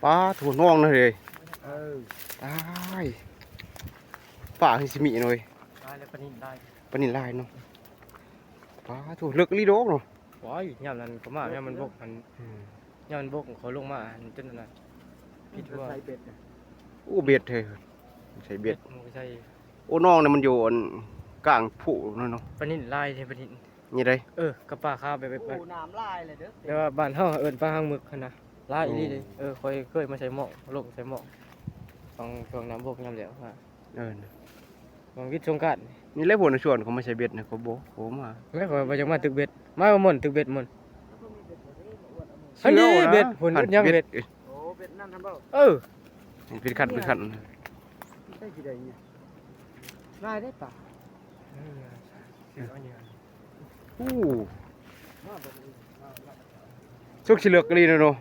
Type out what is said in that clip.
ปลาถั่วน่องนะเลย เออ ตายปลาฮิซิมิหน่อย ได้แล้วปลานิ่นได้ ปลานิลลายเนาะปลาถั่วเลือกลีโดกเนาะ ว้ายยามนั้นก็มาเนี่ยมันบกมันยามมันบกเขาลงมาจนนั้นผิดว่า ใส่เบ็ดน่ะ โอ้เบ็ดเถอะใส่เบ็ด มันก็ใช่ โอ้น่องเนี่ยมันอยู่อันกลางผู้นั่นเนาะ ปลานิ่นลายใช่ปลานิ่น นี่ได้ กับปลาคาไป โอ้น้ำลายเลยเด้อ แต่ว่าบ้านเฮาเอิ้นปลาหางหมึกหั่นนะลายอีหลีเลยค่อยเคยมาใส่หม้อลงใส่หม้อฟังช่วงน้ำบกยามแล้วว่า นะ บางวิทย์สงกรานต์ นี่แหละพวกในชวนเขาไม่ใช่เบ็ดนะเขาโบเขามา แล้วก็ว่าจะมาตึกเบ็ดมาหม่อนตึกเบ็ดหม่อน อันนี้ ชื่ะ เบ็ดหุ่น หั่ ยังเบ็ด โอ้เบ็ดนั่นทำเปล่า เออ เป็นขันเป็นขัน ได้กี่ได้เนี่ยลายได้ป่ะ อู้สุกชิเลือกกะลีนะเนาะ